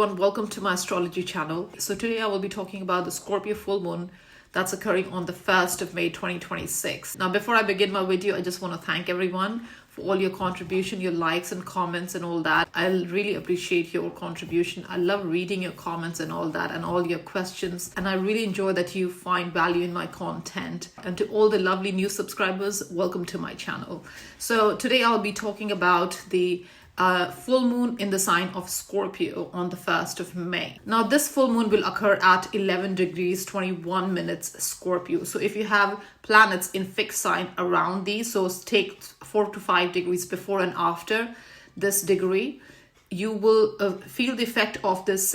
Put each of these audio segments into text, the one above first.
everyone, welcome to my astrology channel. So today I will be talking about the Scorpio full moon that's occurring on the 1st of May 2026. Now before I begin my video, I just want to thank everyone for all your contribution, your likes and comments and all that. I really appreciate your contribution. I love reading your comments and all that and all your questions, and I really enjoy that you find value in my content. And to all the lovely new subscribers, welcome to my channel. So today I'll be talking about the full moon in the sign of Scorpio on the 1st of May. Now this full moon will occur at 11 degrees 21 minutes Scorpio. So if you have planets in fixed sign around these, so take 4 to 5 degrees before and after this degree, you will feel the effect of this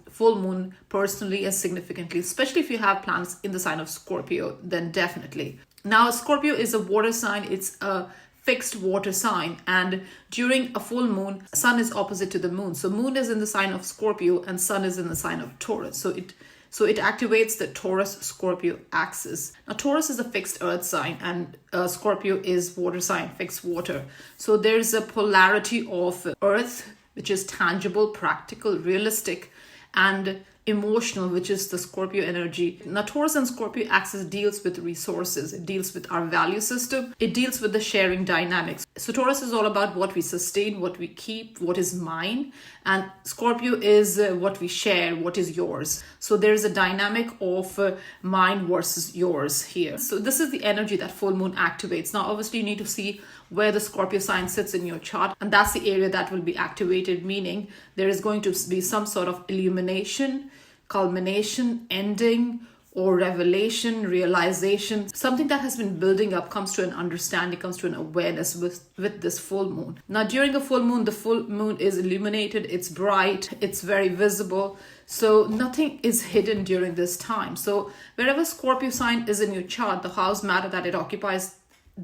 full moon personally and significantly, especially if you have planets in the sign of Scorpio, then definitely. Now Scorpio is a water sign. It's a fixed water sign, and during a full moon, sun is opposite to the moon. So moon is in the sign of Scorpio and sun is in the sign of Taurus. So it activates the Taurus-Scorpio axis. Now Taurus is a fixed earth sign and Scorpio is water sign, fixed water. So there's a polarity of earth, which is tangible, practical, realistic, and emotional, which is the Scorpio energy. Now Taurus and Scorpio axis deals with resources. It deals with our value system. It deals with the sharing dynamics. So Taurus is all about what we sustain, what we keep, what is mine, and Scorpio is what we share, what is yours. So there is a dynamic of mine versus yours here. So this is the energy that full moon activates. Now obviously you need to see where the Scorpio sign sits in your chart, and that's the area that will be activated, meaning there is going to be some sort of illumination, culmination, ending, or revelation, realization. Something that has been building up comes to an understanding, comes to an awareness with this full moon. Now during a full moon, the full moon is illuminated, it's bright, it's very visible. So nothing is hidden during this time. So wherever Scorpio sign is in your chart, the house matter that it occupies,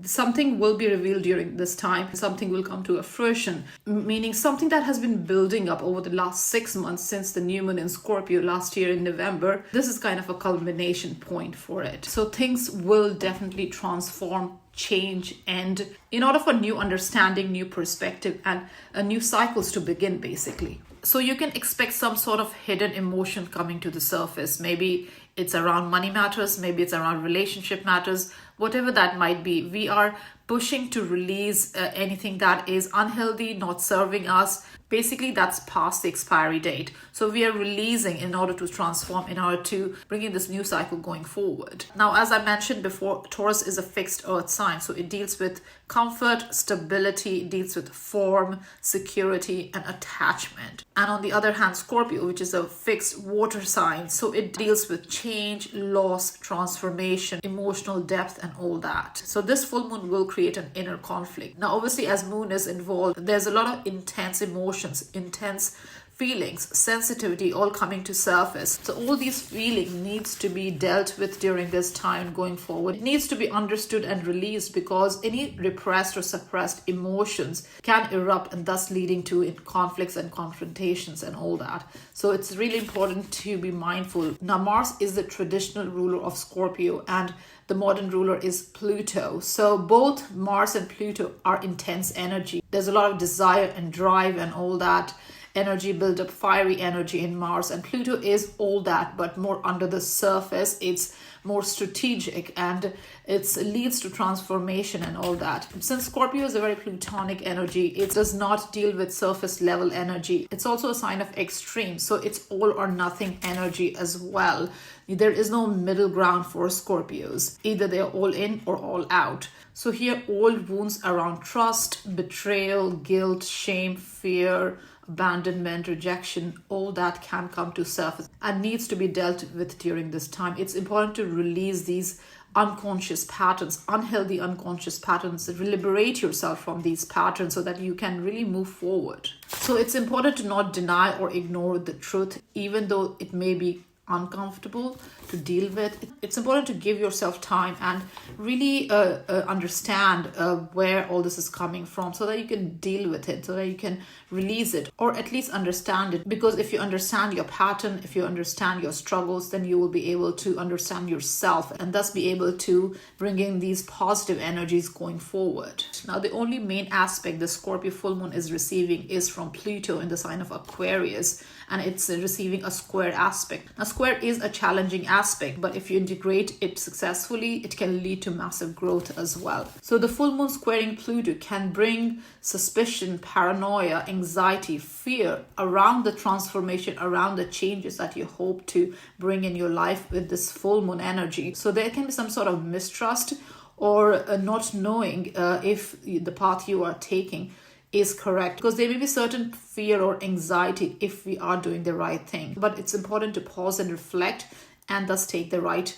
something will be revealed during this time. Something will come to a fruition, meaning something that has been building up over the last 6 months since the new moon in Scorpio last year in November. This is kind of a culmination point for it. So things will definitely transform, change, and in order for new understanding, new perspective, and new cycles to begin basically. So you can expect some sort of hidden emotion coming to the surface. Maybe it's around money matters, maybe it's around relationship matters, whatever that might be. We are pushing to release anything that is unhealthy, not serving us. Basically, that's past the expiry date. So we are releasing in order to transform, in order to bring in this new cycle going forward. Now, as I mentioned before, Taurus is a fixed earth sign. So it deals with comfort, stability, it deals with form, security, and attachment. And on the other hand, Scorpio, which is a fixed water sign, so it deals with change, loss, transformation, emotional depth, and all that. So this full moon will create an inner conflict. Now, obviously, as moon is involved, there's a lot of intense emotions, intense feelings, sensitivity all coming to surface. So all these feelings needs to be dealt with during this time going forward. It needs to be understood and released, because any repressed or suppressed emotions can erupt, and thus leading to conflicts and confrontations and all that. So it's really important to be mindful. Now Mars is the traditional ruler of Scorpio and the modern ruler is Pluto. So both Mars and Pluto are intense energy. There's a lot of desire and drive and all that. Energy build up, fiery energy in Mars, and Pluto is all that but more under the surface. It's more strategic and it leads to transformation and all that. Since Scorpio is a very plutonic energy, it does not deal with surface level energy. It's also a sign of extreme, so it's all or nothing energy as well. There is no middle ground for Scorpios. Either they're all in or all out. So here old wounds around trust, betrayal, guilt, shame, fear, abandonment, rejection, all that can come to surface and needs to be dealt with during this time. It's important to release these unconscious patterns, unhealthy unconscious patterns, liberate yourself from these patterns so that you can really move forward. So it's important to not deny or ignore the truth, even though it may be uncomfortable to deal with. It's important to give yourself time and really understand where all this is coming from, so that you can deal with it, so that you can release it, or at least understand it. Because if you understand your pattern, if you understand your struggles, then you will be able to understand yourself and thus be able to bring in these positive energies going forward. Now, the only main aspect the Scorpio full moon is receiving is from Pluto in the sign of Aquarius, and it's receiving a square aspect. Now, square is a challenging aspect, but if you integrate it successfully, it can lead to massive growth as well. So the full moon squaring Pluto can bring suspicion, paranoia, anxiety, fear around the transformation, around the changes that you hope to bring in your life with this full moon energy. So there can be some sort of mistrust or not knowing if the path you are taking is correct, because there may be certain fear or anxiety if we are doing the right thing. But it's important to pause and reflect and thus take the right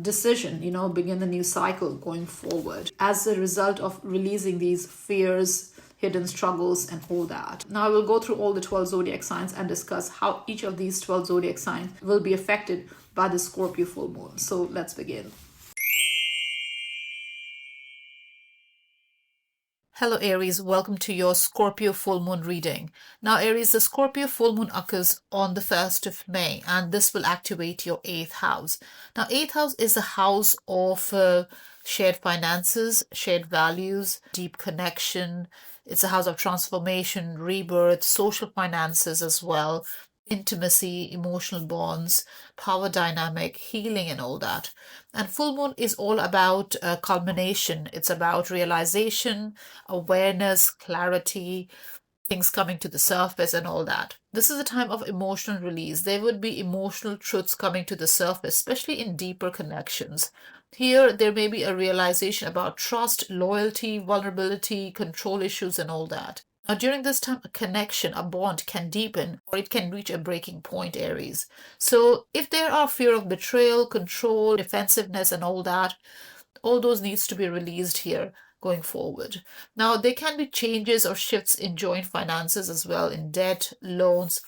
decision, begin the new cycle going forward as a result of releasing these fears, hidden struggles, and all that. Now I will go through all the 12 zodiac signs and discuss how each of these 12 zodiac signs will be affected by the Scorpio full moon. So let's begin. Hello Aries, welcome to your Scorpio full moon reading. Now Aries, the Scorpio full moon occurs on the 1st of May, and this will activate your 8th house. Now 8th house is the house of shared finances, shared values, deep connection. It's a house of transformation, rebirth, social finances as well, intimacy, emotional bonds, power dynamic, healing, and all that. And full moon is all about culmination. It's about realization, awareness, clarity, things coming to the surface, and all that. This is a time of emotional release. There would be emotional truths coming to the surface, especially in deeper connections. Here, there may be a realization about trust, loyalty, vulnerability, control issues, and all that. Now, during this time, a connection, a bond can deepen, or it can reach a breaking point, Aries. So if there are fear of betrayal, control, defensiveness, and all that, all those needs to be released here going forward. Now, there can be changes or shifts in joint finances as well, in debt, loans,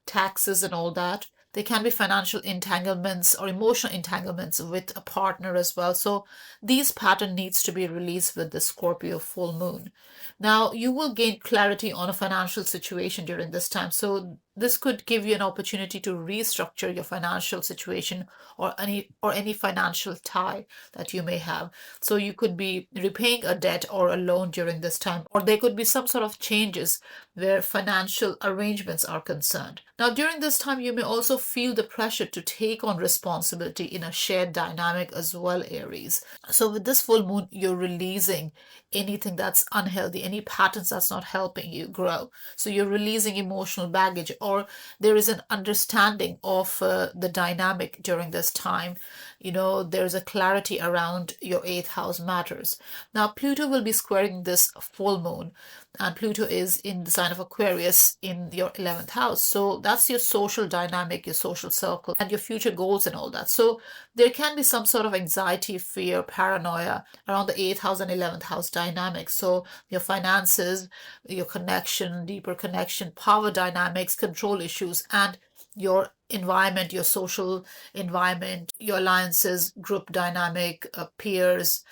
taxes, and all that. There can be financial entanglements or emotional entanglements with a partner as well. So these pattern needs to be released with the Scorpio full moon. Now, you will gain clarity on a financial situation during this time. So this could give you an opportunity to restructure your financial situation or any financial tie that you may have. So you could be repaying a debt or a loan during this time, or there could be some sort of changes where financial arrangements are concerned. Now, during this time, you may also feel the pressure to take on responsibility in a shared dynamic as well, Aries. So with this full moon, you're releasing anything that's unhealthy, any patterns that's not helping you grow. So you're releasing emotional baggage, or there is an understanding of the dynamic during this time. There's a clarity around your 8th house matters. Now, Pluto will be squaring this full moon, and Pluto is in the sign of Aquarius in your 11th house. So that's your social dynamic, your social circle, and your future goals and all that. So there can be some sort of anxiety, fear, paranoia around the 8th house and 11th house dynamics. So your finances, your connection, deeper connection, power dynamics, control issues, and your environment, your social environment, your alliances, group dynamic, peers,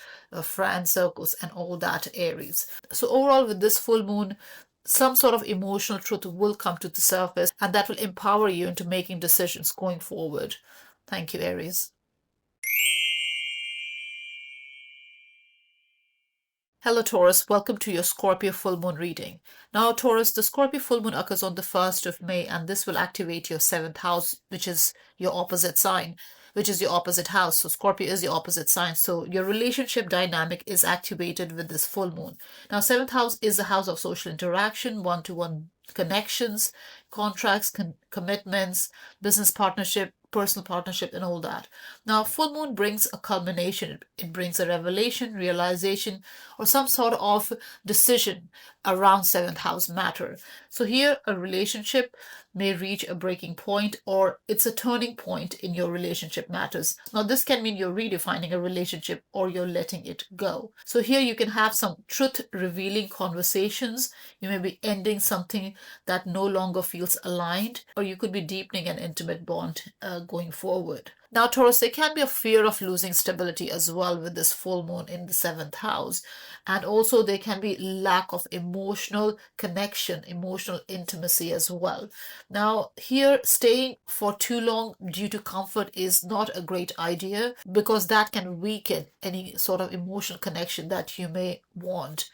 friend circles, and all that, Aries. So overall, with this full moon, some sort of emotional truth will come to the surface, and that will empower you into making decisions going forward. Thank you, Aries. Hello Taurus, welcome to your Scorpio full moon reading. Now Taurus, the Scorpio full moon occurs on the 1st of May, and this will activate your 7th house, which is your opposite sign, which is your opposite house. So Scorpio is your opposite sign. So your relationship dynamic is activated with this full moon. Now 7th house is the house of social interaction, one-to-one connections, contracts, commitments, business partnership, personal partnership, and all that. Now, full moon brings a culmination. It brings a revelation, realization, or some sort of decision around 7th house matter. So here, a relationship may reach a breaking point, or it's a turning point in your relationship matters. Now, this can mean you're redefining a relationship or you're letting it go. So here you can have some truth-revealing conversations. You may be ending something that no longer feels aligned, or you could be deepening an intimate bond going forward. Now, Taurus, there can be a fear of losing stability as well with this full moon in the seventh house. And also there can be lack of emotional connection, emotional intimacy as well. Now, here staying for too long due to comfort is not a great idea, because that can weaken any sort of emotional connection that you may want.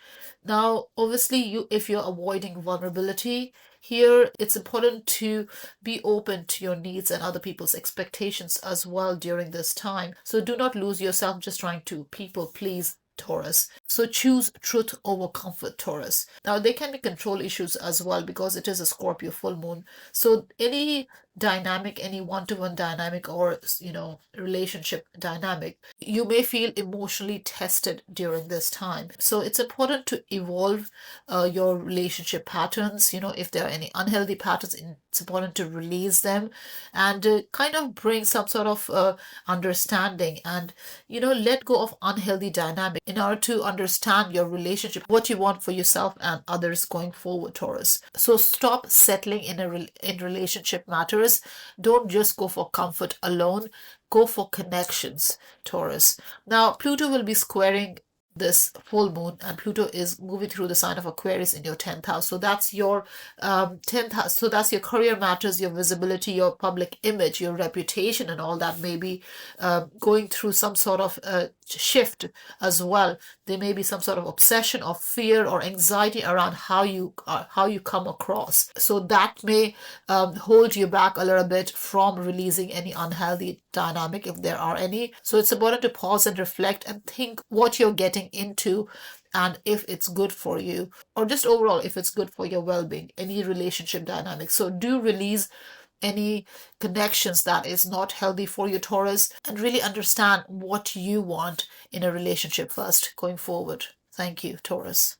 Now, obviously, if you're avoiding vulnerability, here it's important to be open to your needs and other people's expectations as well during this time. So do not lose yourself just trying to people please, Taurus. So choose truth over comfort, Taurus. Now, there can be control issues as well because it is a Scorpio full moon. So any dynamic, any one-to-one dynamic, or relationship dynamic, you may feel emotionally tested during this time. So it's important to evolve your relationship patterns. If there are any unhealthy patterns, it's important to release them and kind of bring some sort of understanding and let go of unhealthy dynamic in order to understand your relationship, what you want for yourself and others going forward, Taurus. So stop settling in relationship matters. Don't just go for comfort alone. Go for connections, Taurus. Now, Pluto will be squaring this full moon, and Pluto is moving through the sign of Aquarius in your 10th house. So that's your 10th house. So that's your career matters, your visibility, your public image, your reputation, and all that may be going through some sort of shift as well. There may be some sort of obsession or fear or anxiety around how you come across. So that may hold you back a little bit from releasing any unhealthy dynamic if there are any. So it's important to pause and reflect and think what you're getting into and if it's good for you, or just overall if it's good for your well-being, any relationship dynamic. So do release any connections that is not healthy for you, Taurus, and really understand what you want in a relationship first going forward. Thank you, Taurus.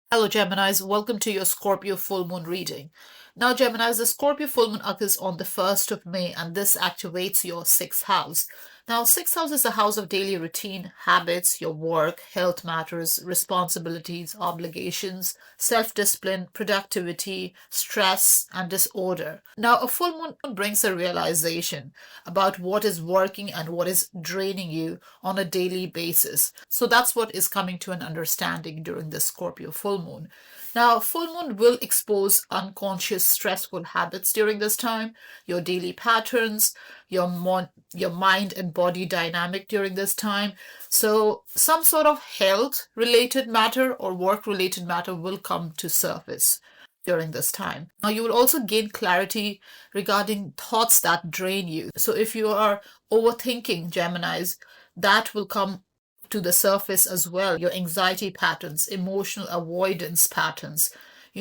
Hello, Geminis. Welcome to your Scorpio full moon reading. Now, Geminis, the Scorpio full moon occurs on the 1st of May, and this activates your 6th house. Now, 6th house is the house of daily routine, habits, your work, health matters, responsibilities, obligations, self-discipline, productivity, stress, and disorder. Now, a full moon brings a realization about what is working and what is draining you on a daily basis. So that's what is coming to an understanding during this Scorpio full moon. Now, full moon will expose unconscious stressful habits during this time, your daily patterns, your mind and body dynamic during this time. So some sort of health related matter or work related matter will come to surface during this time. Now, you will also gain clarity regarding thoughts that drain you. So if you are overthinking, Geminis, that will come to the surface as well. Your anxiety patterns, emotional avoidance patterns,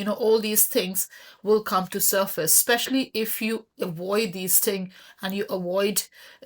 all these things will come to surface, especially if you avoid these things and you avoid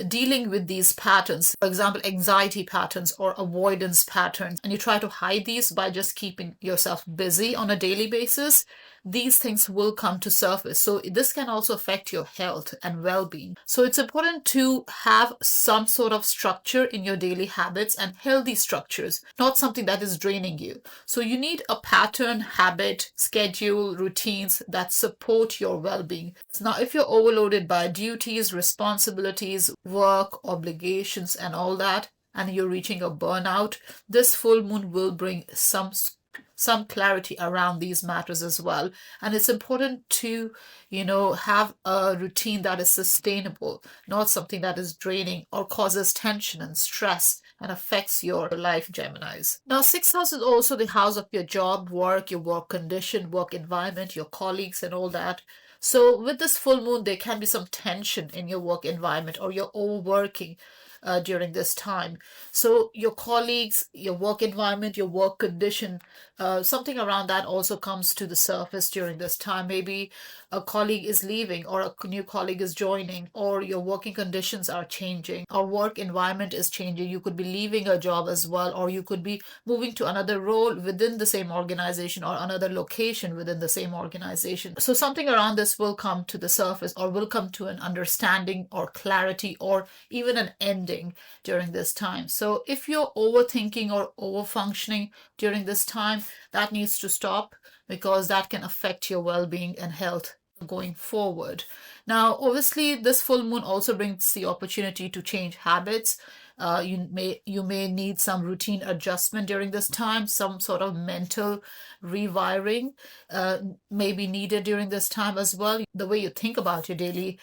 dealing with these patterns. For example, anxiety patterns or avoidance patterns, and you try to hide these by just keeping yourself busy on a daily basis. These things will come to surface. So this can also affect your health and well-being. So it's important to have some sort of structure in your daily habits and healthy structures, not something that is draining you. So you need a pattern, habit, schedule, routines that support your well-being. Now, if you're overloaded by duties, responsibilities, work, obligations, and all that, and you're reaching a burnout, this full moon will bring some clarity around these matters as well. And it's important to, have a routine that is sustainable, not something that is draining or causes tension and stress and affects your life, Geminis. Now, 6th house is also the house of your job, work, your work condition, work environment, your colleagues and all that. So with this full moon, there can be some tension in your work environment or you're overworking. during this time. So your colleagues, your work environment, your work condition, something around that also comes to the surface during this time. Maybe a colleague is leaving or a new colleague is joining, or your working conditions are changing, or work environment is changing. You could be leaving a job as well, or you could be moving to another role within the same organization or another location within the same organization. So something around this will come to the surface, or will come to an understanding or clarity, or even an ending during this time. So if you're overthinking or overfunctioning during this time, that needs to stop, because that can affect your well-being and health going forward. Now, obviously, this full moon also brings the opportunity to change habits. You may need some routine adjustment during this time. Some sort of mental rewiring may be needed during this time as well. The way you think about your daily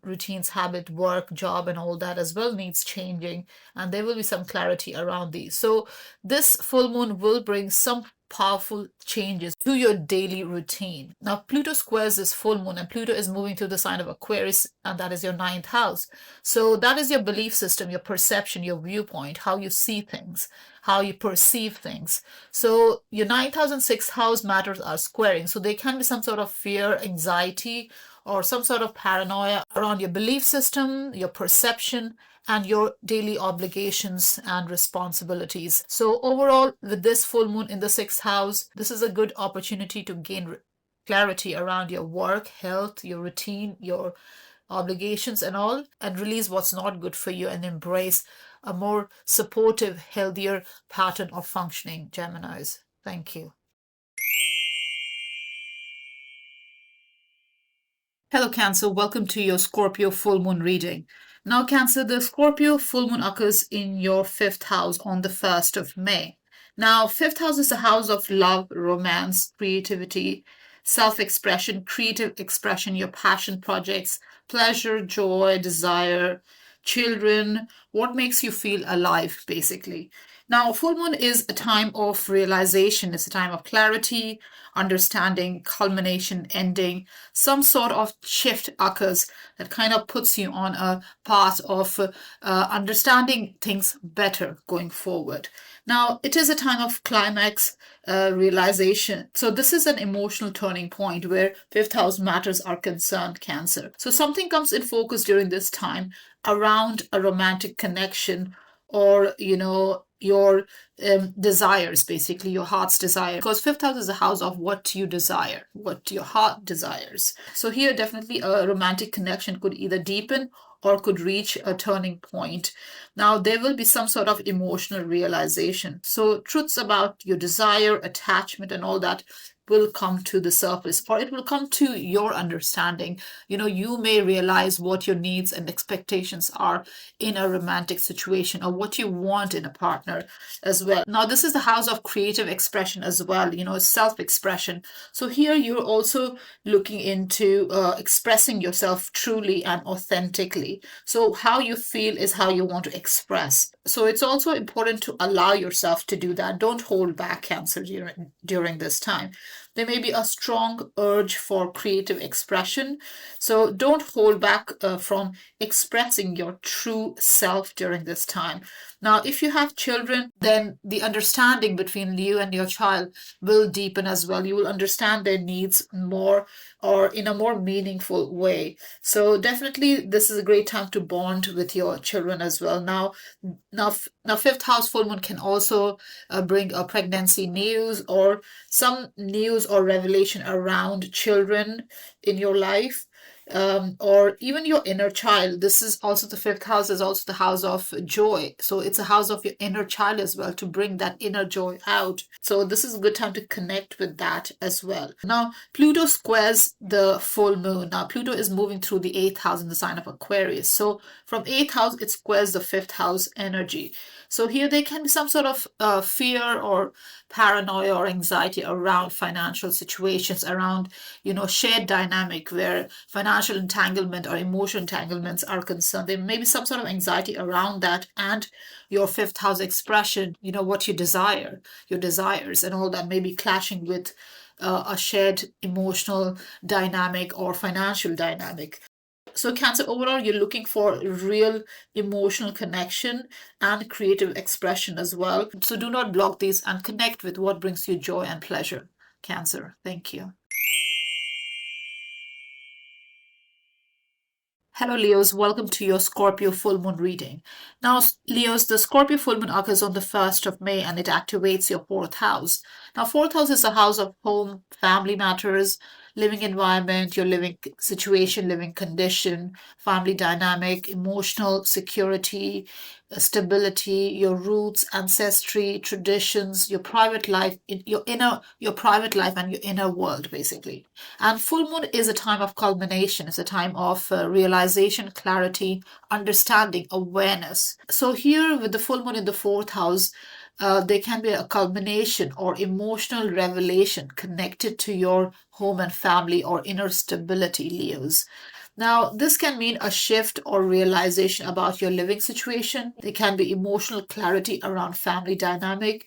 routines, habit, work, job, and all that as well needs changing, and there will be some clarity around these. So this full moon will bring some powerful changes to your daily routine. Now, Pluto squares this full moon, and Pluto is moving through the sign of Aquarius, and that is your ninth house. So that is your belief system, your perception, your viewpoint, how you see things, how you perceive things. So your ninth house and sixth house matters are squaring. So there can be some sort of fear, anxiety, or some sort of paranoia around your belief system, your perception, and your daily obligations and responsibilities. So overall, with this full moon in the sixth house, this is a good opportunity to gain clarity around your work, health, your routine, your obligations and all, and release what's not good for you and embrace a more supportive, healthier pattern of functioning, Geminis. Thank you. Hello, Cancer. Welcome to your Scorpio full moon reading. Now, Cancer, the Scorpio full moon occurs in your fifth house on the 1st of May. Now, fifth house is the house of love, romance, creativity, self-expression, creative expression, your passion projects, pleasure, joy, desire, children, what makes you feel alive, basically. Now, full moon is a time of realization. It's a time of clarity, understanding, culmination, ending. Some sort of shift occurs that kind of puts you on a path of understanding things better going forward. Now, it is a time of climax realization. So this is an emotional turning point where fifth house matters are concerned, Cancer. So something comes in focus during this time around a romantic connection, or, your desires, basically your heart's desire, because fifth house is a house of what you desire, what your heart desires. So here definitely a romantic connection could either deepen or could reach a turning point. Now there will be some sort of emotional realization. So truths about your desire, attachment, and all that will come to the surface, or it will come to your understanding. You may realize what your needs and expectations are in a romantic situation, or what you want in a partner as well. Now, this is the house of creative expression as well, self-expression. So here you're also looking into expressing yourself truly and authentically. So how you feel is how you want to express. So it's also important to allow yourself to do that. Don't hold back, Cancer, during this time. There may be a strong urge for creative expression. So don't hold back from expressing your true self during this time. Now, if you have children, then the understanding between you and your child will deepen as well. You will understand their needs more, or in a more meaningful way. So definitely this is a great time to bond with your children as well. Now fifth house full moon can also bring a pregnancy news, or some news or revelation around children in your life. Or even your inner child. This is also the fifth house, is also the house of joy. So it's a house of your inner child as well, to bring that inner joy out. So this is a good time to connect with that as well. Now, Pluto squares the full moon. Now, Pluto is moving through the eighth house in the sign of Aquarius. So from eighth house, it squares the fifth house energy. So here there can be some sort of fear or paranoia or anxiety around financial situations, around, shared dynamic where financial entanglement or emotional entanglements are concerned. There may be some sort of anxiety around that, and your fifth house expression, what you desire, your desires and all that may be clashing with a shared emotional dynamic or financial dynamic. So Cancer, overall, you're looking for real emotional connection and creative expression as well. So do not block these and connect with what brings you joy and pleasure. Cancer, thank you. Hello, Leos. Welcome to your Scorpio full moon reading. Now, Leos, the Scorpio full moon occurs on the 1st of May and it activates your fourth house. Now, fourth house is a house of home, family matters, living environment, your living situation, living condition, family dynamic, emotional security, stability, your roots, ancestry, traditions, your private life, your private life and your inner world, basically. And full moon is a time of culmination. It's a time of realization, clarity, understanding, awareness. So here with the full moon in the fourth house, there can be a culmination or emotional revelation connected to your home and family or inner stability, Leos. Now, this can mean a shift or realization about your living situation. There can be emotional clarity around family dynamic.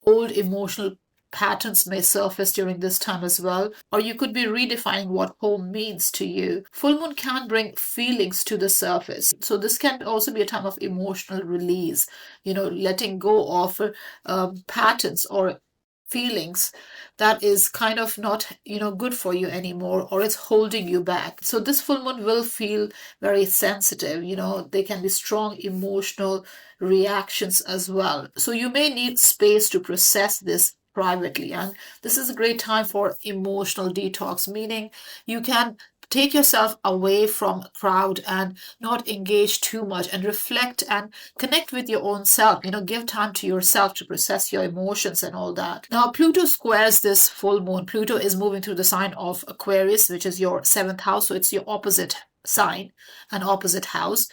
Old emotional patterns may surface during this time as well, or you could be redefining what home means to you. Full moon can bring feelings to the surface. So, this can also be a time of emotional release, letting go of patterns or feelings that is kind of not good for you anymore, or it's holding you back. So this full moon will feel very sensitive. There can be strong emotional reactions as well, so you may need space to process this privately, and this is a great time for emotional detox, meaning you can take yourself away from a crowd and not engage too much and reflect and connect with your own self. Give time to yourself to process your emotions and all that. Now, Pluto squares this full moon. Pluto is moving through the sign of Aquarius, which is your seventh house. So it's your opposite sign, an opposite house.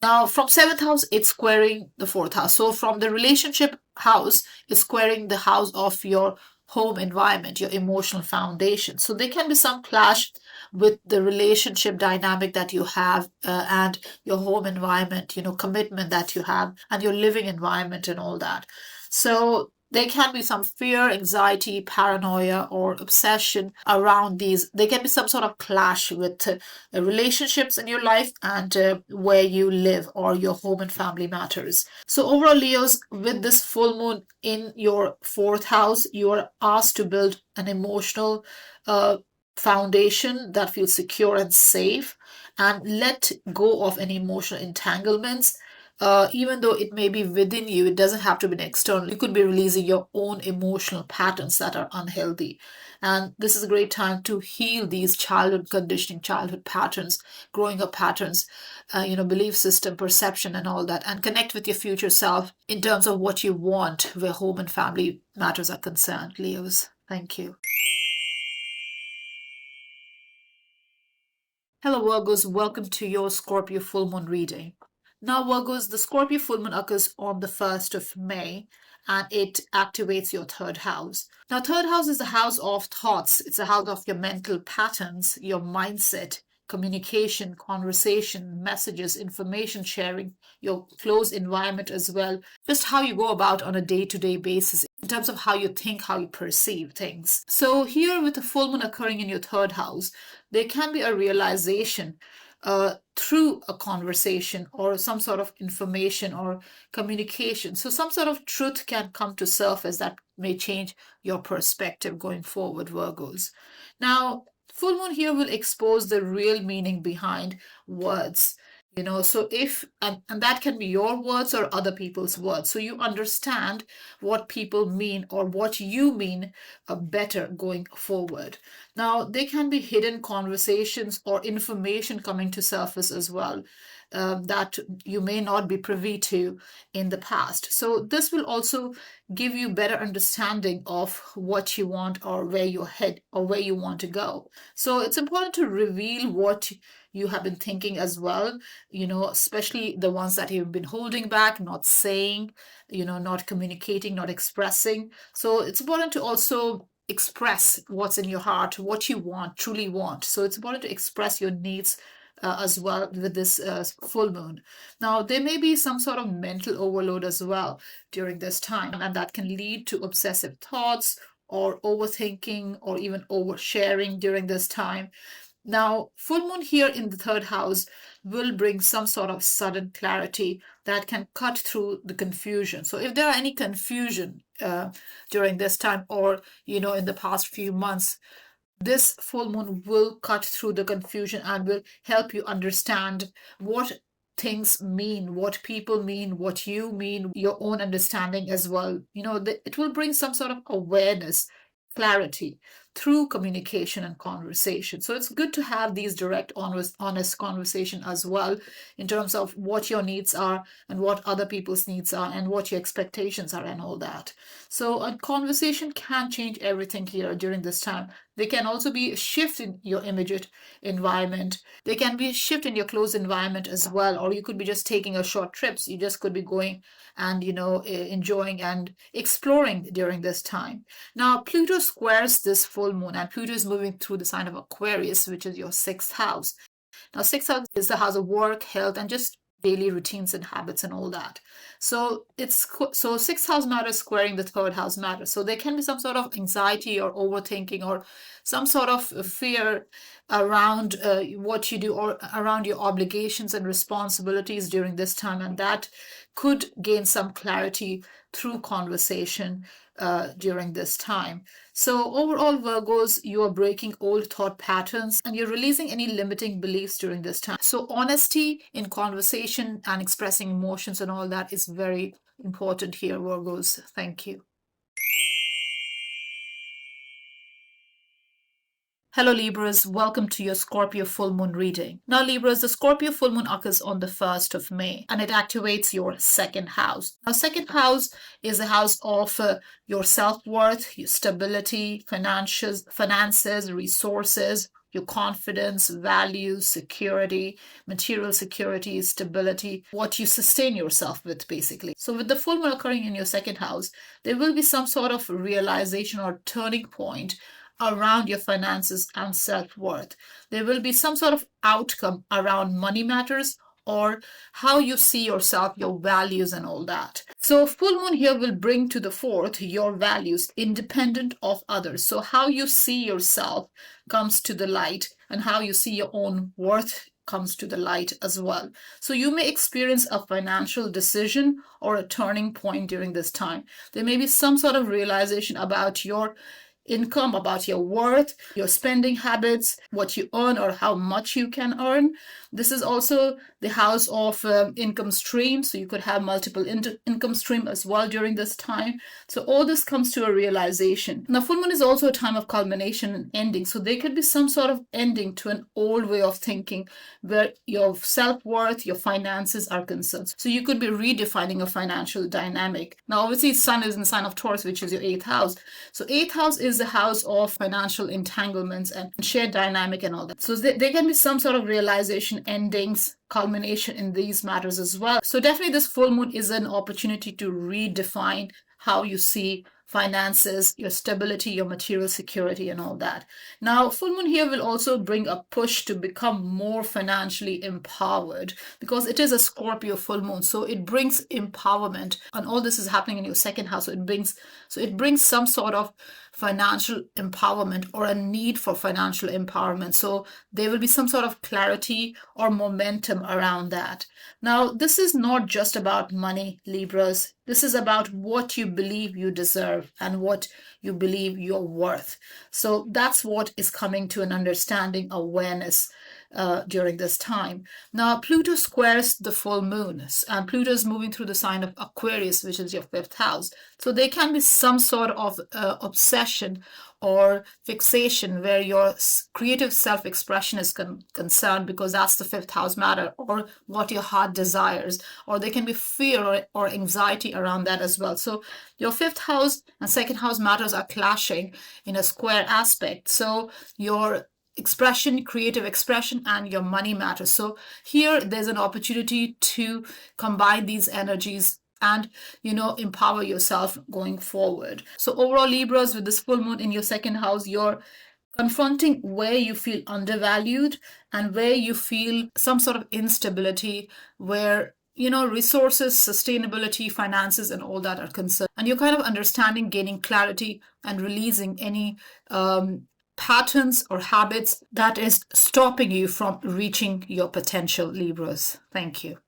Now, from seventh house, it's squaring the fourth house. So from the relationship house, it's squaring the house of your home environment, your emotional foundation. So there can be some clash with the relationship dynamic that you have and your home environment, commitment that you have and your living environment and all that. So there can be some fear, anxiety, paranoia, or obsession around these. There can be some sort of clash with relationships in your life and where you live or your home and family matters. So, overall, Leos, with this full moon in your fourth house, you are asked to build an emotional foundation that feels secure and safe and let go of any emotional entanglements. Even though it may be within you, it doesn't have to be external. You could be releasing your own emotional patterns that are unhealthy. And this is a great time to heal these childhood conditioning, childhood patterns, growing up patterns, belief system, perception, and all that, and connect with your future self in terms of what you want where home and family matters are concerned. Leos, thank you. Hello, Virgos. Welcome to your Scorpio full moon reading. Now, Virgos, the Scorpio full moon occurs on the 1st of May and it activates your third house. Now, third house is the house of thoughts. It's a house of your mental patterns, your mindset, communication, conversation, messages, information sharing, your close environment as well, just how you go about on a day-to-day basis in terms of how you think, how you perceive things. So here with the full moon occurring in your third house, there can be a realization through a conversation or some sort of information or communication. So some sort of truth can come to surface that may change your perspective going forward, Virgos. Now, full moon here will expose the real meaning behind words. So if, and that can be your words or other people's words. So you understand what people mean or what you mean better going forward. Now, there can be hidden conversations or information coming to surface as well that you may not be privy to in the past. So this will also give you better understanding of what you want or where you're head or where you want to go. So it's important to reveal what you have been thinking as well, especially the ones that you've been holding back, not saying, not communicating, not expressing. So it's important to also express what's in your heart, what you want, truly want. So it's important to express your needs as well with this full moon. Now, there may be some sort of mental overload as well during this time, and that can lead to obsessive thoughts or overthinking or even oversharing during this time. Now, full moon here in the third house will bring some sort of sudden clarity that can cut through the confusion. So, if there are any confusion during this time, or in the past few months, this full moon will cut through the confusion and will help you understand what things mean, what people mean, what you mean, your own understanding as well. It will bring some sort of awareness, clarity through communication and conversation. So it's good to have these direct, honest conversation as well, in terms of what your needs are and what other people's needs are and what your expectations are and all that. So a conversation can change everything here during this time. There can also be a shift in your immediate environment. There can be a shift in your close environment as well, or you could be just taking a short trips. You just could be going and enjoying and exploring during this time. Now, Pluto squares this full moon, and Pluto is moving through the sign of Aquarius, which is your sixth house. Now, sixth house is the house of work, health, and just daily routines and habits and all that. So sixth house matters squaring the third house matters. So there can be some sort of anxiety or overthinking or some sort of fear around what you do or around your obligations and responsibilities during this time, and that could gain some clarity through conversation during this time. So overall, Virgos, you are breaking old thought patterns and you're releasing any limiting beliefs during this time. So honesty in conversation and expressing emotions and all that is very important here, Virgos. Thank you. Hello Libras, welcome to your Scorpio full moon reading. Now Libras, the Scorpio full moon occurs on the 1st of May and it activates your second house. Now second house is the house of your self-worth, your stability, finances, resources, your confidence, values, security, material security, stability, what you sustain yourself with basically. So with the full moon occurring in your second house, there will be some sort of realization or turning point around your finances and self-worth. There will be some sort of outcome around money matters or how you see yourself, your values and all that. So full moon here will bring to the forth your values independent of others. So how you see yourself comes to the light and how you see your own worth comes to the light as well. So you may experience a financial decision or a turning point during this time. There may be some sort of realization about your income, about your worth, your spending habits, what you earn or how much you can earn. This is also the house of income streams. So you could have multiple income stream as well during this time. So all this comes to a realization. Now, full moon is also a time of culmination and ending. So there could be some sort of ending to an old way of thinking where your self-worth, your finances are concerned. So you could be redefining a financial dynamic. Now, obviously, Sun is in the sign of Taurus, which is your 8th house. So 8th house is the house of financial entanglements and shared dynamic and all that. So there can be some sort of realization, endings, culmination in these matters as well. So definitely this full moon is an opportunity to redefine how you see finances, your stability, your material security and all that. Now, full moon here will also bring a push to become more financially empowered because it is a Scorpio full moon. So it brings empowerment and all this is happening in your second house. So it brings some sort of financial empowerment or a need for financial empowerment. So there will be some sort of clarity or momentum around that. Now, this is not just about money, Libras. This is about what you believe you deserve and what you believe you're worth. So that's what is coming to an understanding, awareness during this time. Now, Pluto squares the full moon, and Pluto is moving through the sign of Aquarius, which is your 5th house. So there can be some sort of obsession or fixation where your creative self-expression is concerned because that's the 5th house matter or what your heart desires, or there can be fear or anxiety around that as well. So your 5th house and 2nd house matters are clashing in a square aspect. So your expression, creative expression, and your money matters. So here there's an opportunity to combine these energies and empower yourself going forward. So overall, Libras, with this full moon in your 2nd house, you're confronting where you feel undervalued and where you feel some sort of instability, where resources, sustainability, finances, and all that are concerned. And you're kind of understanding, gaining clarity, and releasing any patterns or habits that is stopping you from reaching your potential, Libras. Thank you.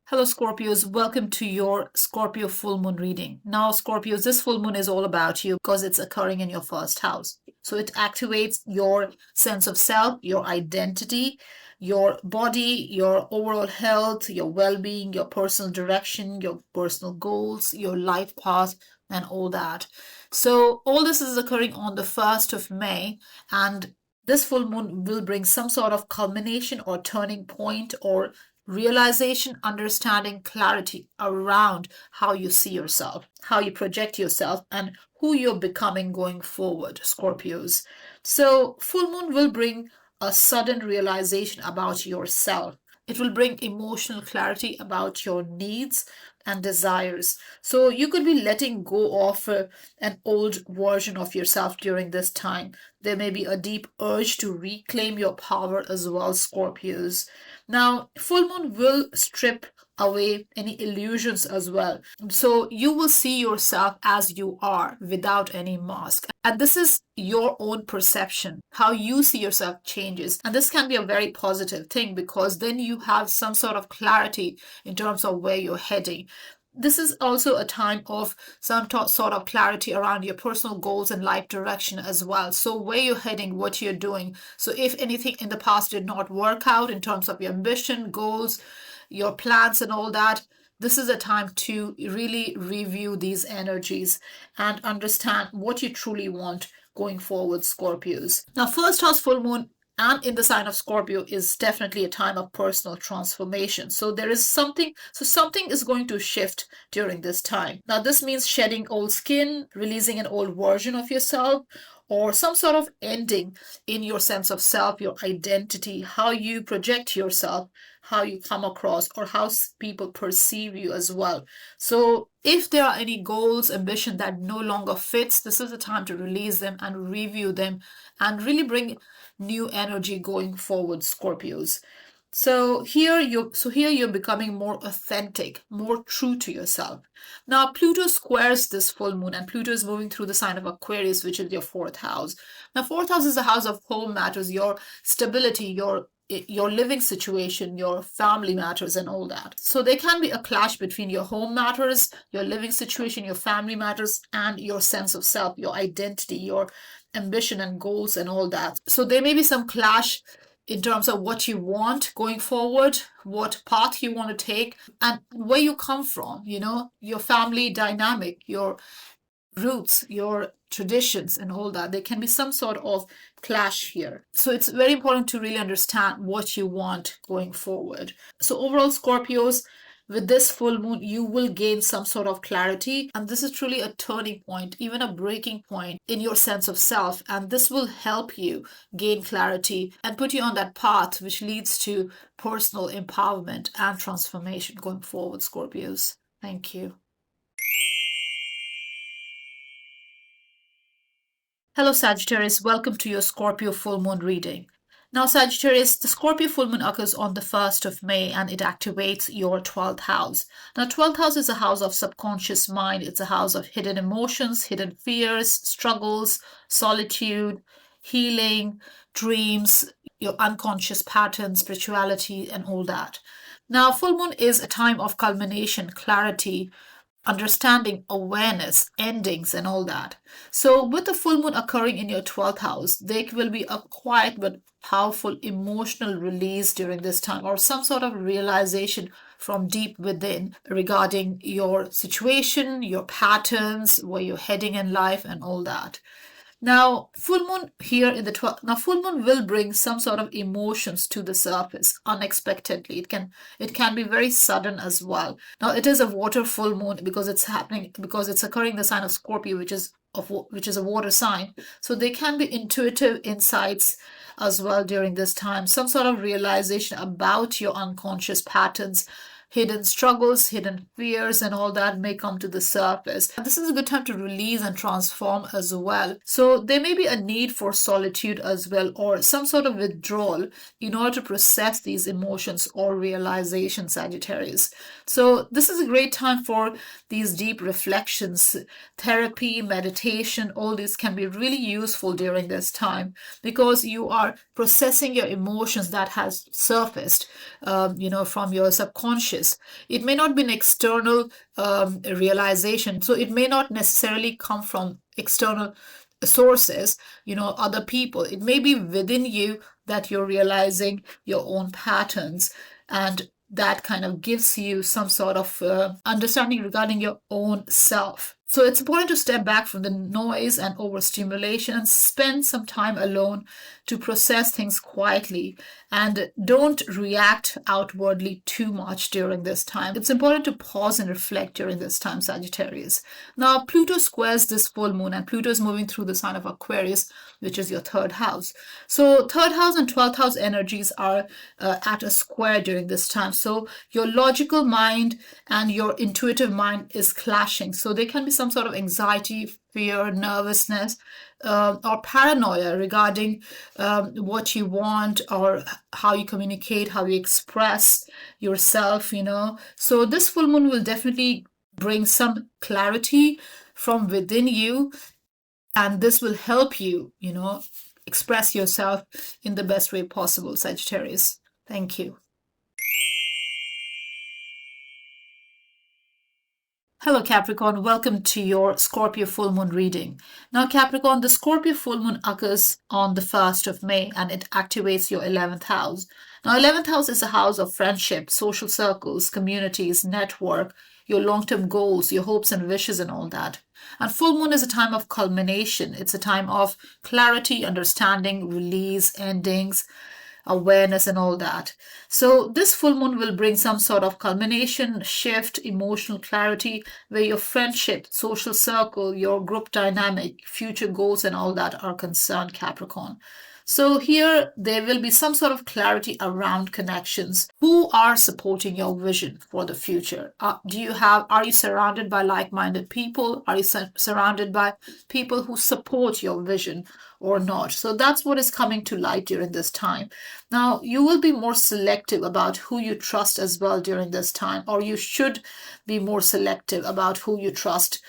Hello, Scorpios. Welcome to your Scorpio full moon reading. Now, Scorpios, this full moon is all about you because it's occurring in your first house. So it activates your sense of self, your identity, your body, your overall health, your well-being, your personal direction, your personal goals, your life path, and all that. So all this is occurring on the 1st of May, and this full moon will bring some sort of culmination or turning point or realization, understanding, clarity around how you see yourself, how you project yourself, and who you're becoming going forward, Scorpios. So, full moon will bring a sudden realization about yourself. It will bring emotional clarity about your needs and desires. So, you could be letting go of an old version of yourself during this time. There may be a deep urge to reclaim your power as well, Scorpios. Now, full moon will strip away any illusions as well. So you will see yourself as you are without any mask. And this is your own perception. How you see yourself changes. And this can be a very positive thing because then you have some sort of clarity in terms of where you're heading. This is also a time of some sort of clarity around your personal goals and life direction as well. So where you're heading, what you're doing. So if anything in the past did not work out in terms of your ambition, goals, your plans and all that, this is a time to really review these energies and understand what you truly want going forward, Scorpios. Now, first house full moon and in the sign of Scorpio is definitely a time of personal transformation. So there is something is going to shift during this time. Now this means shedding old skin, releasing an old version of yourself, or some sort of ending in your sense of self, your identity, how you project yourself, how you come across, or how people perceive you as well. So if there are any goals, ambition that no longer fits, this is the time to release them and review them and really bring new energy going forward, Scorpios. So here you're becoming more authentic, more true to yourself. Now Pluto squares this full moon, and Pluto is moving through the sign of Aquarius, which is your fourth house. Now fourth house is the house of home matters, your stability, your living situation, your family matters and all that. So there can be a clash between your home matters, your living situation, your family matters, and your sense of self, your identity, your ambition and goals and all that. So there may be some clash in terms of what you want going forward, what path you want to take, and where you come from, your family dynamic, your roots, your traditions and all that. There can be some sort of clash here. So it's very important to really understand what you want going forward. So overall, Scorpios, with this full moon, you will gain some sort of clarity. And this is truly a turning point, even a breaking point in your sense of self. And this will help you gain clarity and put you on that path which leads to personal empowerment and transformation going forward, Scorpios. Thank you. Hello, Sagittarius. Welcome to your Scorpio full moon reading. Now, Sagittarius, the Scorpio full moon occurs on the 1st of May and it activates your 12th house. Now, 12th house is a house of subconscious mind. It's a house of hidden emotions, hidden fears, struggles, solitude, healing, dreams, your unconscious patterns, spirituality, and all that. Now, full moon is a time of culmination, clarity, understanding, awareness, endings, and all that. So with the full moon occurring in your 12th house, there will be a quiet but powerful emotional release during this time, or some sort of realization from deep within regarding your situation, your patterns, where you're heading in life, and all that. Now, full moon here in the 12th. Now, full moon will bring some sort of emotions to the surface unexpectedly. It can be very sudden as well. Now, it is a water full moon because it's occurring in the sign of Scorpio, which is a water sign. So there can be intuitive insights as well during this time. Some sort of realization about your unconscious patterns, hidden struggles, hidden fears, and all that may come to the surface. And this is a good time to release and transform as well. So there may be a need for solitude as well, or some sort of withdrawal in order to process these emotions or realization, Sagittarius. So this is a great time for these deep reflections. Therapy, meditation, all these can be really useful during this time because you are processing your emotions that has surfaced, from your subconscious. It may not be an external realization, so it may not necessarily come from external sources, other people. It may be within you that you're realizing your own patterns, and that kind of gives you some sort of understanding regarding your own self. So it's important to step back from the noise and overstimulation and spend some time alone to process things quietly, and don't react outwardly too much during this time. It's important to pause and reflect during this time, Sagittarius. Now, Pluto squares this full moon, and Pluto is moving through the sign of Aquarius, which is your third house. So third house and 12th house energies are at a square during this time. So your logical mind and your intuitive mind is clashing. So there can be some sort of anxiety, fear, nervousness, or paranoia regarding what you want or how you communicate, how you express yourself, So this full moon will definitely bring some clarity from within you, and this will help you, express yourself in the best way possible, Sagittarius. Thank you. Hello Capricorn, welcome to your Scorpio full moon reading. Now Capricorn, the Scorpio full moon occurs on the 1st of May and it activates your 11th house. Now 11th house is a house of friendship, social circles, communities, network, your long-term goals, your hopes and wishes and all that. And full moon is a time of culmination. It's a time of clarity, understanding, release, endings, awareness and all that. So this full moon will bring some sort of culmination, shift, emotional clarity, where your friendship, social circle, your group dynamic, future goals and all that are concerned, Capricorn. So here there will be some sort of clarity around connections. Who are supporting your vision for the future? Are you surrounded by like-minded people? Are you surrounded by people who support your vision or not? So that's what is coming to light during this time. Now, you will be more selective about who you trust as well during this time, or you should be more selective about who you trust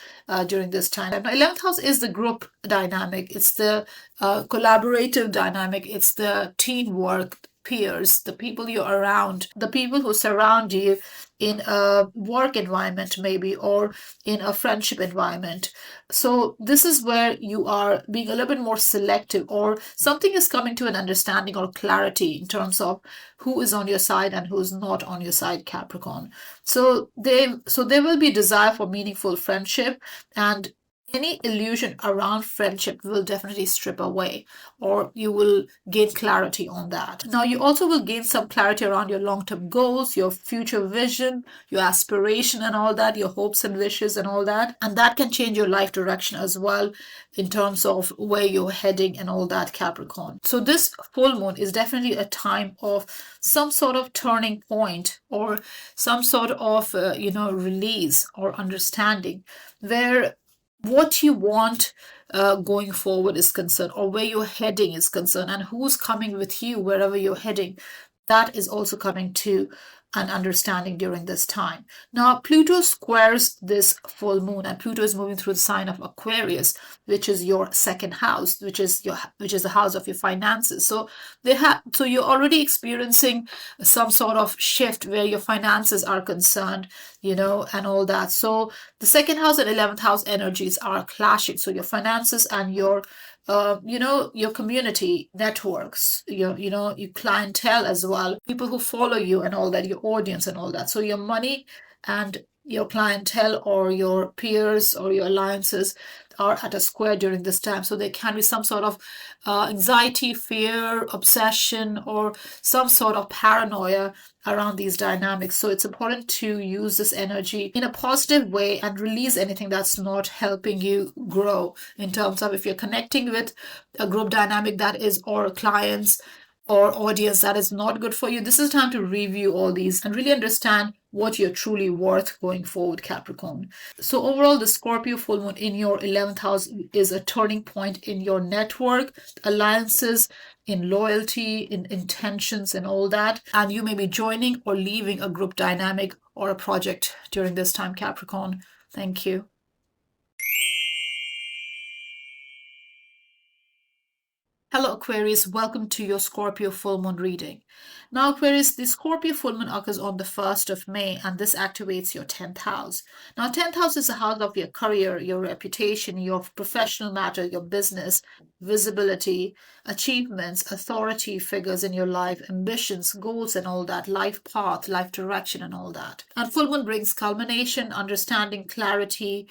during this time. Now, 11th house is the group dynamic. It's the collaborative dynamic. It's the teamwork, peers, the people you're around, the people who surround you in a work environment maybe, or in a friendship environment. So this is where you are being a little bit more selective, or something is coming to an understanding or clarity in terms of who is on your side and who is not on your side, Capricorn. So there will be desire for meaningful friendship, and any illusion around friendship will definitely strip away, or you will gain clarity on that. Now, you also will gain some clarity around your long-term goals, your future vision, your aspiration and all that, your hopes and wishes and all that. And that can change your life direction as well in terms of where you're heading and all that, Capricorn. So this full moon is definitely a time of some sort of turning point, or some sort of, release or understanding, where what you want going forward is concerned, or where you're heading is concerned, and who's coming with you wherever you're heading, that is also coming to an understanding during this time. Now, Pluto squares this full moon, and Pluto is moving through the sign of Aquarius, which is your second house, which is the house of your finances. So you're already experiencing some sort of shift where your finances are concerned, and all that. So the second house and 11th house energies are clashing. So your finances and your your community networks, your clientele as well, people who follow you and all that, your audience and all that. So your money and your clientele or your peers or your alliances are at a square during this time. So there can be some sort of anxiety, fear, obsession, or some sort of paranoia around these dynamics. So it's important to use this energy in a positive way and release anything that's not helping you grow, in terms of if you're connecting with a group dynamic that is, or clients, or audience that is not good for you, this is time to review all these and really understand what you're truly worth going forward, Capricorn. So overall, the Scorpio full moon in your 11th house is a turning point in your network, alliances, in loyalty, in intentions, and all that. And you may be joining or leaving a group dynamic or a project during this time, Capricorn. Thank you. Hello Aquarius, welcome to your Scorpio full moon reading. Now Aquarius, the Scorpio full moon occurs on the 1st of May and this activates your 10th house. Now 10th house is the house of your career, your reputation, your professional matter, your business, visibility, achievements, authority figures in your life, ambitions, goals and all that, life path, life direction and all that. And full moon brings culmination, understanding, clarity,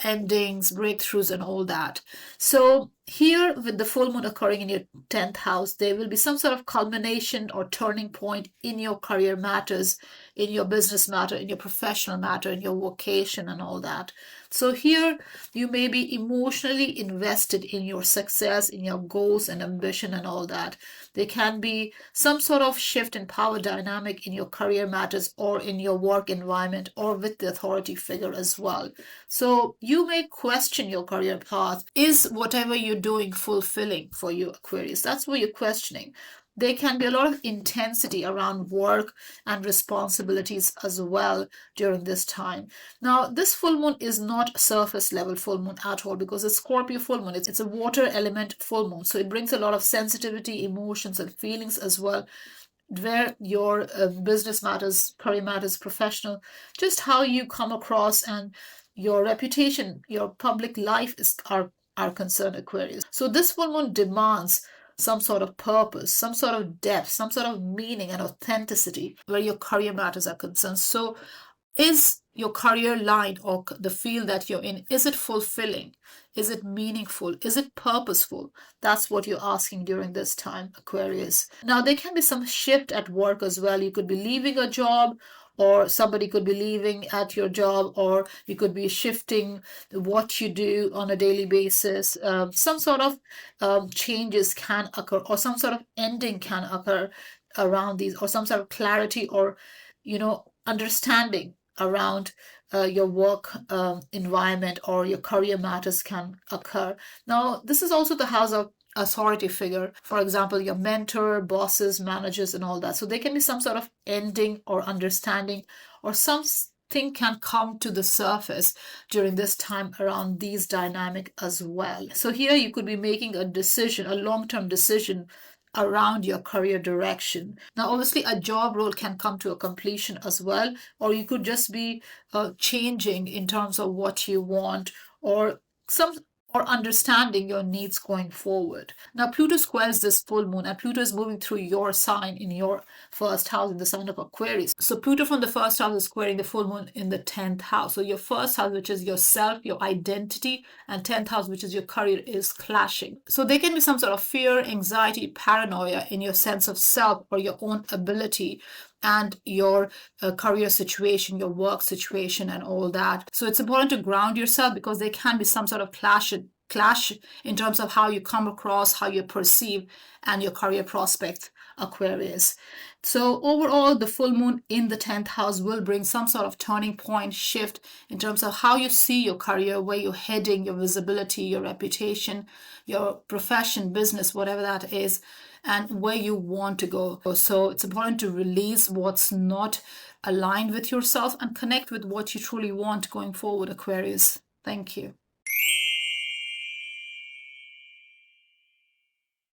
endings, breakthroughs, and all that. So, here with the full moon occurring in your 10th house, there will be some sort of culmination or turning point in your career matters, in your business matter, in your professional matter, in your vocation, and all that. So, here you may be emotionally invested in your success, in your goals and ambition, and all that. There can be some sort of shift in power dynamic in your career matters or in your work environment or with the authority figure as well. So you may question your career path. Is whatever you're doing fulfilling for you, Aquarius? That's what you're questioning. There can be a lot of intensity around work and responsibilities as well during this time. Now, this full moon is not surface level full moon at all because it's Scorpio full moon. It's a water element full moon. So it brings a lot of sensitivity, emotions, and feelings as well, where your business matters, career matters, professional, just how you come across and your reputation, your public life are concerned, Aquarius. So this full moon demands some sort of purpose, some sort of depth, some sort of meaning and authenticity where your career matters are concerned. So is your career line or the field that you're in, is it fulfilling? Is it meaningful? Is it purposeful? That's what you're asking during this time, Aquarius. Now, there can be some shift at work as well. You could be leaving a job, or somebody could be leaving at your job, or you could be shifting what you do on a daily basis. Some sort of changes can occur, or some sort of ending can occur around these, or some sort of clarity or, understanding around your work environment or your career matters can occur. Now, this is also the house of authority figure, for example, your mentor, bosses, managers, and all that. So there can be some sort of ending or understanding, or something can come to the surface during this time around these dynamic as well. So here you could be making a decision, a long-term decision around your career direction. Now, obviously, a job role can come to a completion as well, or you could just be changing in terms of what you want, or some or understanding your needs going forward. Now, Pluto squares this full moon, and Pluto is moving through your sign in your first house, in the sign of Aquarius. So, Pluto from the first house is squaring the full moon in the 10th house. So, your first house, which is yourself, your identity, and 10th house, which is your career, is clashing. So, there can be some sort of fear, anxiety, paranoia in your sense of self or your own ability and your career situation, your work situation, and all that. So it's important to ground yourself because there can be some sort of clash in terms of how you come across, how you perceive, and your career prospects, Aquarius. So overall, the full moon in the 10th house will bring some sort of turning point shift in terms of how you see your career, where you're heading, your visibility, your reputation, your profession, business, whatever that is, and where you want to go. So it's important to release what's not aligned with yourself and connect with what you truly want going forward, Aquarius. Thank you.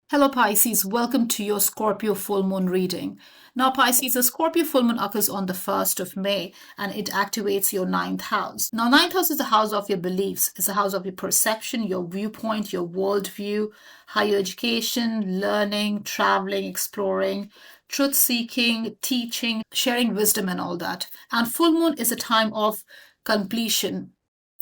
Hello Pisces, welcome to your Scorpio full moon reading. Now Pisces, the Scorpio full moon occurs on the 1st of May and it activates your 9th house. Now 9th house is the house of your beliefs. It's the house of your perception, your viewpoint, your worldview, higher education, learning, traveling, exploring, truth seeking, teaching, sharing wisdom and all that. And full moon is a time of completion,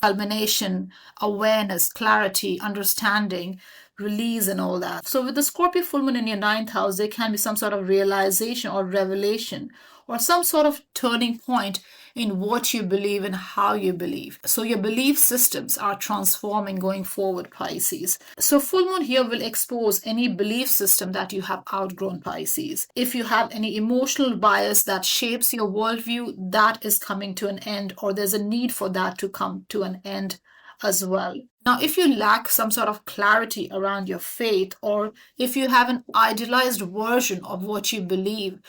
culmination, awareness, clarity, understanding, release and all that. So with the Scorpio full moon in your 9th house, there can be some sort of realization or revelation or some sort of turning point in what you believe and how you believe. So your belief systems are transforming going forward, Pisces. So full moon here will expose any belief system that you have outgrown, Pisces. If you have any emotional bias that shapes your worldview, that is coming to an end, or there's a need for that to come to an end as well. Now, if you lack some sort of clarity around your faith, or if you have an idealized version of what you believe,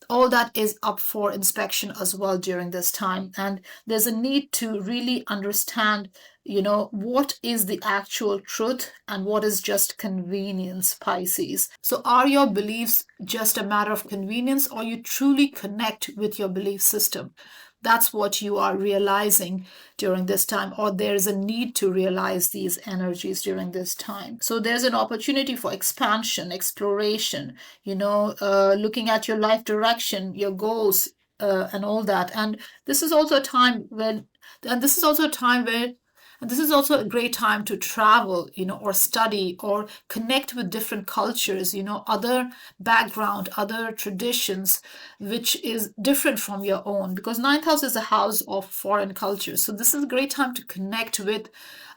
all that is up for inspection as well during this time. And there's a need to really understand, what is the actual truth and what is just convenience, Pisces. So are your beliefs just a matter of convenience, or you truly connect with your belief system? That's what you are realizing during this time, or there's a need to realize these energies during this time. So there's an opportunity for expansion, exploration, looking at your life direction, your goals, and all that. And this is also a time when, and this is also a time where and this is also a great time to travel, or study or connect with different cultures, other background, other traditions, which is different from your own, because ninth house is a house of foreign cultures. So this is a great time to connect with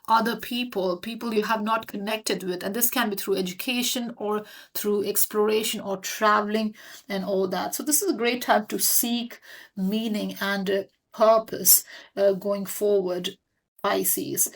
other people you have not connected with. And this can be through education or through exploration or traveling and all that. So this is a great time to seek meaning and purpose going forward, Pisces.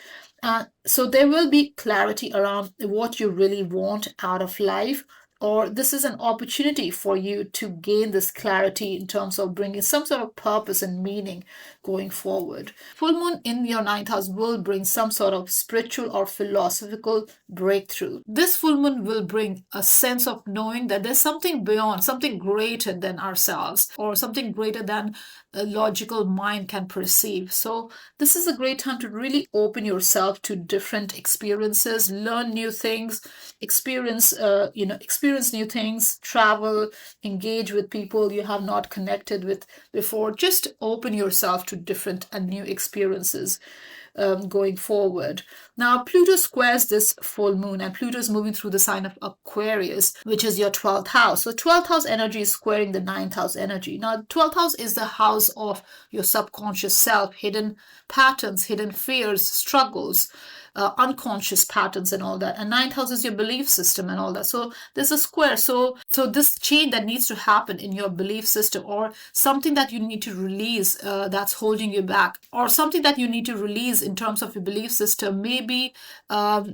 So there will be clarity around what you really want out of life, or this is an opportunity for you to gain this clarity in terms of bringing some sort of purpose and meaning going forward. Full moon in your ninth house will bring some sort of spiritual or philosophical breakthrough. This full moon will bring a sense of knowing that there's something beyond, something greater than ourselves, or something greater than a logical mind can perceive. So this is a great time to really open yourself to different experiences, learn new things, experience new things, travel, engage with people you have not connected with before. Just open yourself to different and new experiences going forward. Now, Pluto squares this full moon, and Pluto is moving through the sign of Aquarius, which is your 12th house. So 12th house energy is squaring the 9th house energy. Now, 12th house is the house of your subconscious self, hidden patterns, hidden fears, struggles, unconscious patterns and all that. And 9th house is your belief system and all that. So there's a square. So this change that needs to happen in your belief system, or something that you need to release that's holding you back, or something that you need to release in terms of your belief system, may be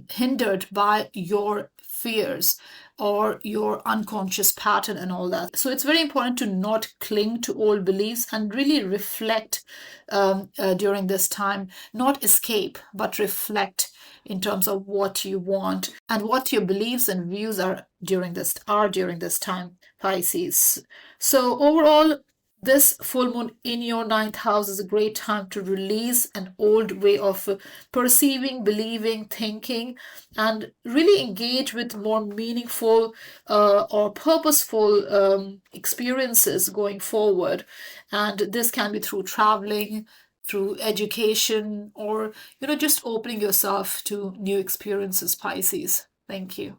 hindered by your fears or your unconscious pattern and all that. So it's very important to not cling to old beliefs and really reflect during this time, not escape, but reflect in terms of what you want and what your beliefs and views are during this time, Pisces. So overall, this full moon in your ninth house is a great time to release an old way of perceiving, believing, thinking, and really engage with more meaningful or purposeful experiences going forward. And this can be through traveling, through education, or just opening yourself to new experiences, Pisces. Thank you.